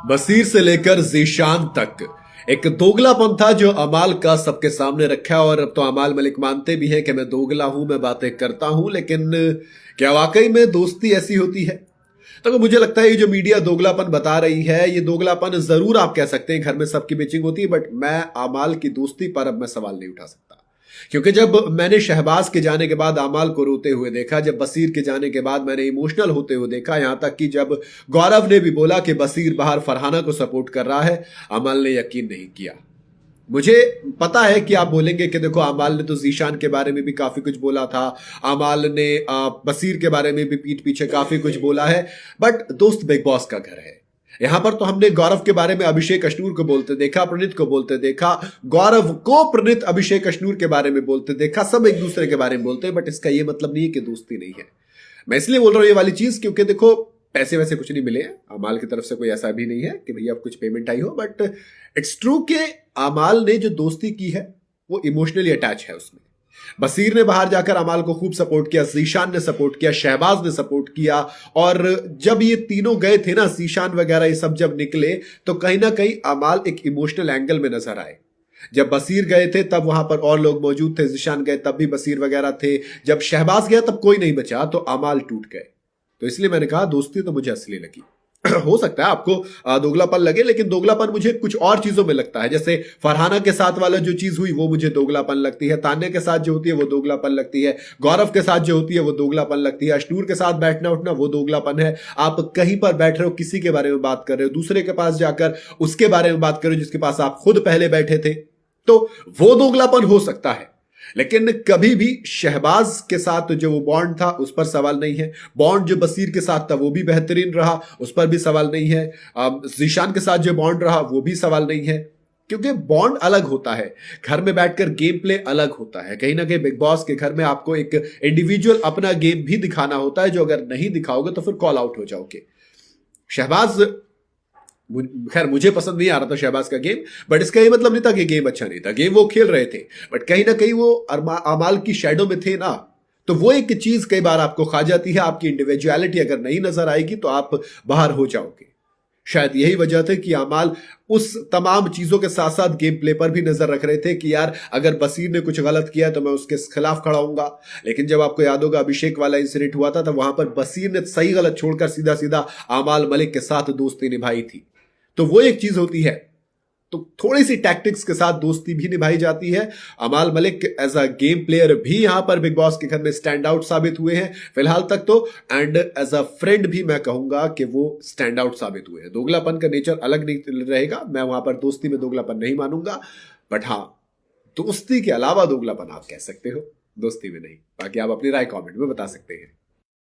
बसीर से लेकर जीशान तक एक दोगलापन था जो अमाल का सबके सामने रखा। और अब तो अमाल मलिक मानते भी हैं कि मैं दोगला हूं, मैं बातें करता हूं, लेकिन क्या वाकई में दोस्ती ऐसी होती है? तो मुझे लगता है ये जो मीडिया दोगलापन बता रही है, ये दोगलापन जरूर आप कह सकते हैं, घर में सबकी मैचिंग होती है, बट मैं अमाल की दोस्ती पर अब मैं सवाल नहीं उठा सकता। क्योंकि जब मैंने शहबाज के जाने के बाद अमाल को रोते हुए देखा, जब बसीर के जाने के बाद मैंने इमोशनल होते हुए देखा, यहां तक कि जब गौरव ने भी बोला कि बसीर बाहर फरहाना को सपोर्ट कर रहा है, अमाल ने यकीन नहीं किया। मुझे पता है कि आप बोलेंगे कि देखो अमाल ने तो जीशान के बारे में भी काफी कुछ बोला था, अमाल ने बसीर के बारे में भी पीठ पीछे काफी कुछ बोला है, बट दोस्त बिग बॉस का घर है। यहां पर तो हमने गौरव के बारे में अभिषेक अश्नूर को बोलते देखा, प्रणीत को बोलते देखा, गौरव को प्रणीत अभिषेक अश्नूर के बारे में बोलते देखा, सब एक दूसरे के बारे में बोलते हैं, बट इसका यह मतलब नहीं है कि दोस्ती नहीं है। मैं इसलिए बोल रहा हूं ये वाली चीज क्योंकि देखो पैसे वैसे कुछ नहीं मिले हैं, अमाल की तरफ से कोई ऐसा भी नहीं है कि भैया अब कुछ पेमेंट आई हो, बट इट्स ट्रू कि अमाल ने जो दोस्ती की है वो इमोशनली अटैच है उसमें। बसीर ने बाहर जाकर अमाल को खूब सपोर्ट किया, जीशान ने सपोर्ट किया, शहबाज ने सपोर्ट किया, और जब ये तीनों गए थे ना, जीशान वगैरह ये सब जब निकले, तो कहीं ना कहीं अमाल एक इमोशनल एंगल में नजर आए। जब बसीर गए थे तब वहां पर और लोग मौजूद थे, जीशान गए तब भी बसीर वगैरह थे, जब शहबाज गया तब कोई नहीं बचा, तो अमाल टूट गए। तो इसलिए मैंने कहा दोस्ती तो मुझे असली लगी। हो सकता है आपको दोगलापन लगे, लेकिन दोगलापन मुझे कुछ और चीजों में लगता है। जैसे फरहाना के साथ वाला जो चीज हुई वो मुझे दोगलापन लगती है, तान्या के साथ जो होती है वो दोगलापन लगती है, गौरव के साथ जो होती है वो दोगलापन लगती है, अश्नूर के साथ बैठना उठना वो दोगलापन है। आप कहीं पर बैठ रहे हो, किसी के बारे में बात कर रहे हो, दूसरे के पास जाकर उसके बारे में बात कर रहे हो जिसके पास आप खुद पहले बैठे थे, तो वो दोगलापन हो सकता है। लेकिन कभी भी शहबाज के साथ जो वो बॉन्ड था उस पर सवाल नहीं है, बॉन्ड जो बसीर के साथ था वो भी बेहतरीन रहा, उस पर भी सवाल नहीं है, जीशान के साथ जो बॉन्ड रहा वो भी सवाल नहीं है, क्योंकि बॉन्ड अलग होता है, घर में बैठकर गेम प्ले अलग होता है। कहीं ना कहीं बिग बॉस के घर में आपको एक इंडिविजुअल अपना गेम भी दिखाना होता है, जो अगर नहीं दिखाओगे तो फिर कॉल आउट हो जाओगे। शहबाज, खैर मुझे पसंद नहीं आ रहा था शहबाज का गेम, बट इसका ये मतलब नहीं था कि गेम अच्छा नहीं था, गेम वो खेल रहे थे, बट कहीं ना कहीं वो अमाल की शैडो में थे ना, तो वो एक चीज कई बार आपको खा जाती है। आपकी इंडिविजुअलिटी अगर नहीं नजर आएगी तो आप बाहर हो जाओगे। शायद यही वजह थी कि अमाल उस तमाम चीजों के साथ साथ गेम प्ले पर भी नजर रख रहे थे कि यार अगर बसीर ने कुछ गलत किया तो मैं उसके खिलाफ खड़ा हूंगा। लेकिन जब आपको याद होगा अभिषेक वाला इंसिडेंट हुआ था, तो वहां पर बसीर ने सही गलत छोड़कर सीधा सीधा अमाल मलिक के साथ दोस्ती निभाई थी। तो वो एक चीज होती है, तो थोड़ी सी टैक्टिक्स के साथ दोस्ती भी निभाई जाती है। Amaal Malik as a game player भी यहां पर बिग बॉस के घर में स्टैंड आउट साबित हुए हैं फिलहाल तक तो, एंड एज अ फ्रेंड भी मैं कहूंगा कि वो स्टैंड आउट साबित हुए हैं। दोगलापन का नेचर अलग नहीं रहेगा, मैं वहां पर दोस्ती में दोगलापन नहीं मानूंगा, बट हाँ दोस्ती के अलावा दोगलापन आप कह सकते हो, दोस्ती में नहीं। बाकी आप अपनी राय कमेंट में बता सकते हैं।